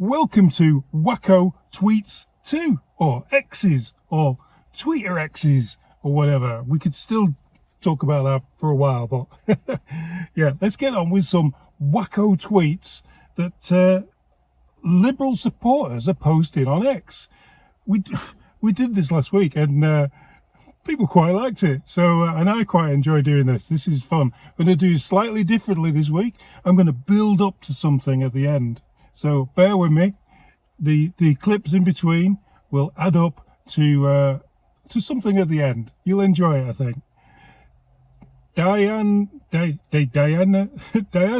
welcome to Wacko Tweets 2, or X's, or Tweeter X's, or whatever. We could still talk about that for a while, but yeah, let's get on with some wacko tweets that Liberal supporters are posting on X. We did this last week, and people quite liked it. So, and I quite enjoy doing this. This is fun. I'm going to do slightly differently this week. I'm going to build up to something at the end. So bear with me. The clips in between will add up to something at the end. You'll enjoy it, I think. Diane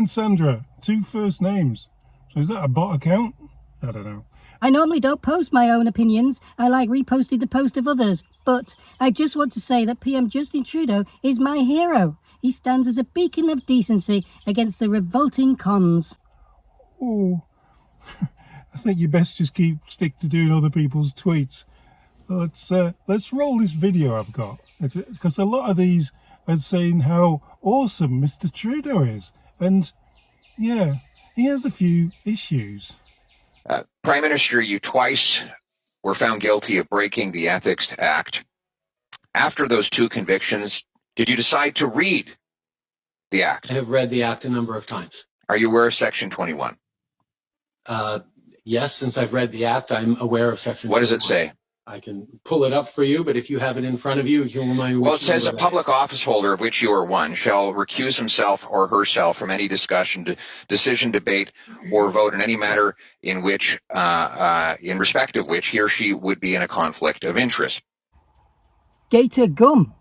Sandra, 2 first names. So is that a bot account? I don't know. I normally don't post my own opinions. I like reposting the post of others. But I just want to say that PM Justin Trudeau is my hero. He stands as a beacon of decency against the revolting cons. Oh, I think you best just stick to doing other people's tweets. Let's roll this video I've got. Because a lot of these are saying how awesome Mr. Trudeau is. And yeah, he has a few issues. Prime Minister, you twice were found guilty of breaking the Ethics Act. After those 2 convictions, did you decide to read the Act? I have read the Act a number of times. Are you aware of Section 21? Yes, since I've read the Act, I'm aware of Section 21. What does it say? I can pull it up for you, but if you have it in front of you, you can remind me. Well, it says a public office holder, of which you are one, shall recuse himself or herself from any discussion, decision, debate, or vote in any matter in which, in respect of which he or she would be in a conflict of interest. Gator Gum.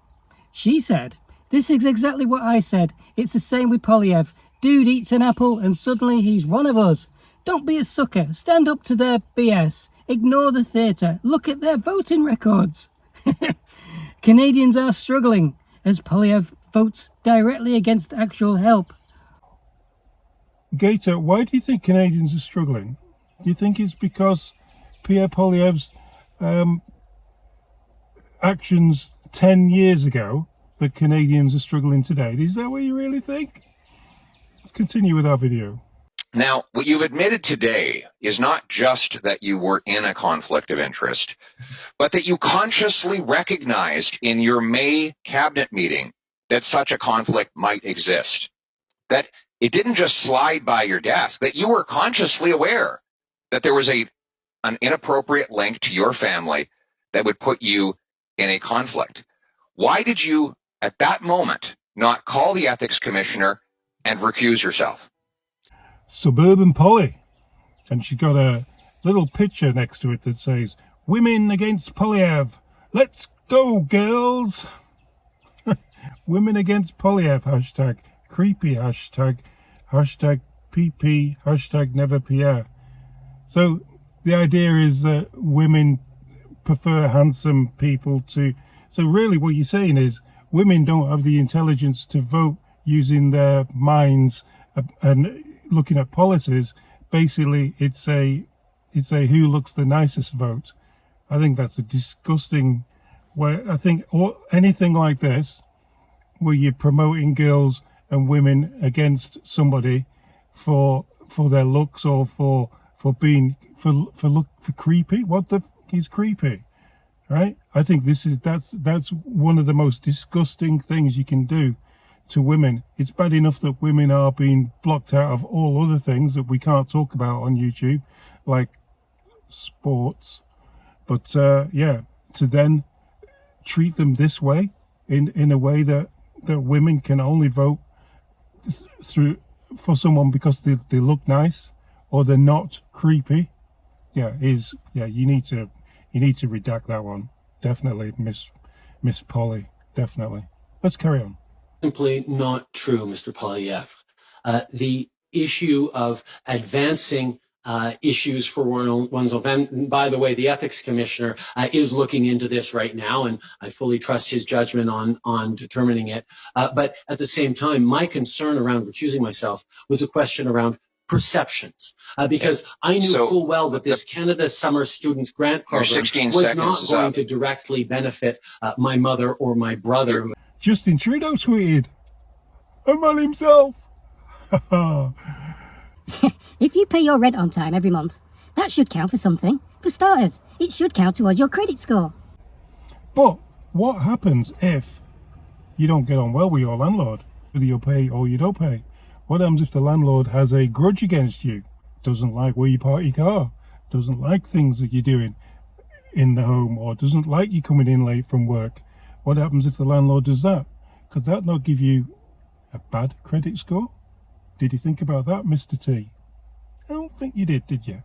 She said, "This is exactly what I said. It's the same with Poilievre. Dude eats an apple and suddenly he's one of us. Don't be a sucker. Stand up to their BS. Ignore the theatre. Look at their voting records." Canadians are struggling as Poilievre votes directly against actual help. Gator, why do you think Canadians are struggling? Do you think it's because Pierre Poilievre's actions 10 years ago that Canadians are struggling today? Is that what you really think? Let's continue with our video. Now, what you've admitted today is not just that you were in a conflict of interest, but that you consciously recognized in your May cabinet meeting that such a conflict might exist. That it didn't just slide by your desk, that you were consciously aware that there was an inappropriate link to your family that would put you in a conflict. Why did you, at that moment, not call the ethics commissioner and recuse yourself? Suburban Polly, and she's got a little picture next to it that says "Women against Poilievre, let's go girls." Women against Poilievre, hashtag creepy, hashtag PP, hashtag never Pierre. So the idea is that women prefer handsome people to, so really what you're saying is women don't have the intelligence to vote using their minds and looking at policies. Basically, it's a who looks the nicest vote. I think that's a disgusting way. I think anything like this, where you're promoting girls and women against somebody for their looks or for being for creepy. What the f is creepy, right? I think that's one of the most disgusting things you can do to women. It's bad enough that women are being blocked out of all other things that we can't talk about on YouTube, like sports. But yeah, to then treat them this way, in a way that women can only vote for someone because they look nice or they're not creepy. Yeah, you need to redact that one. Definitely, Miss Polly. Definitely. Let's carry on. Simply not true, Mr. Poilievre. The issue of advancing issues for one's own, and by the way, the ethics commissioner is looking into this right now, and I fully trust his judgment on determining it. But at the same time, my concern around recusing myself was a question around perceptions, because I knew full well that this Canada Summer Students Grant Program was not going to directly benefit my mother or my brother. Justin Trudeau tweeted, "A man himself." If you pay your rent on time every month, That should count for something. For starters, it should count towards your credit score. But what happens if you don't get on well with your landlord? Whether you pay or you don't pay? What happens if the landlord has a grudge against you? Doesn't like where you park your car? Doesn't like things that you're doing in the home, or doesn't like you coming in late from work? What happens if the landlord does that? Could that not give you a bad credit score? Did you think about that, Mr. T? I don't think you did you?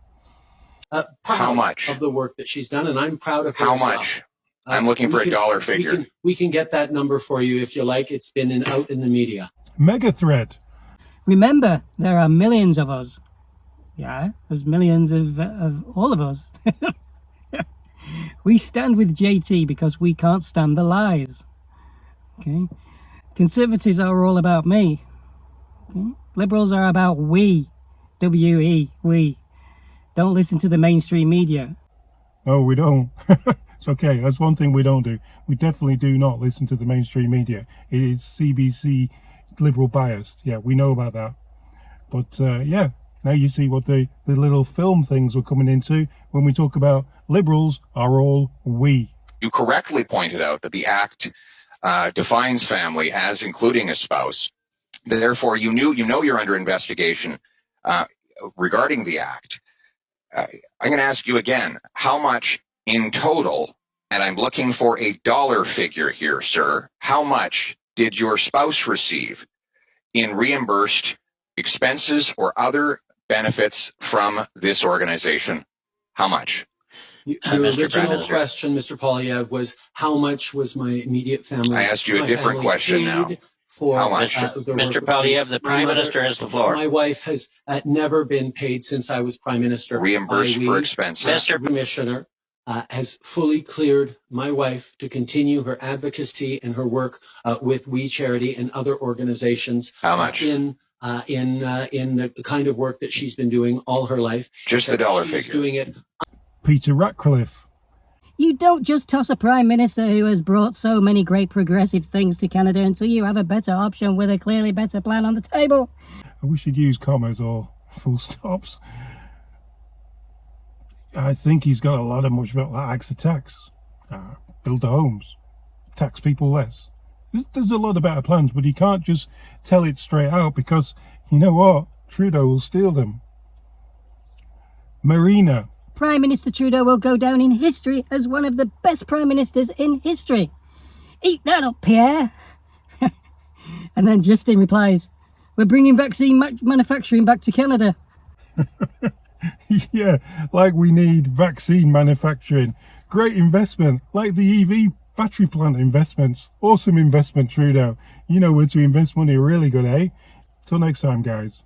How much? Of the work that she's done, and I'm proud of her. How as well. much? I'm looking for a dollar figure. We can get that number for you if you like. It's been out in the media. Mega thread. Remember, there are millions of us. Yeah, there's millions of all of us. We stand with JT because we can't stand the lies. Okay? Conservatives are all about me. Okay? Liberals are about we. W-E, we. Don't listen to the mainstream media. No, we don't. It's okay. That's one thing we don't do. We definitely do not listen to the mainstream media. It is CBC liberal biased. Yeah, we know about that. But yeah, now you see what the little film things we're coming into when we talk about liberals are all we. You correctly pointed out that the Act defines family as including a spouse. Therefore, you know you're under investigation regarding the Act. I'm going to ask you again, how much in total, and I'm looking for a dollar figure here, sir, how much did your spouse receive in reimbursed expenses or other benefits from this organization? How much? Your Mr. original question, Mr. Poilievre, was how much was my immediate family? I asked you a different question now. For, how much? Mr. Poilievre, the Prime Minister has the floor. My wife has never been paid since I was Prime Minister. Reimbursed for expenses. Mr. Commissioner has fully cleared my wife to continue her advocacy and her work with We Charity and other organizations. How much? In the kind of work that she's been doing all her life. Just the dollar she's figure. Doing it. Peter Ratcliffe. You don't just toss a Prime Minister who has brought so many great progressive things to Canada until you have a better option with a clearly better plan on the table. I wish you'd use commas or full stops. I think he's got a lot of much about like acts of tax, build the homes, tax people less. There's a lot of better plans, but he can't just tell it straight out because, you know what, Trudeau will steal them. Marina. Prime Minister Trudeau will go down in history as one of the best Prime Ministers in history. Eat that up, Pierre. And then Justin replies, we're bringing vaccine manufacturing back to Canada. Yeah, like we need vaccine manufacturing. Great investment, like the EV battery plant investments. Awesome investment, Trudeau. You know where to invest money really good, eh? Till next time, guys.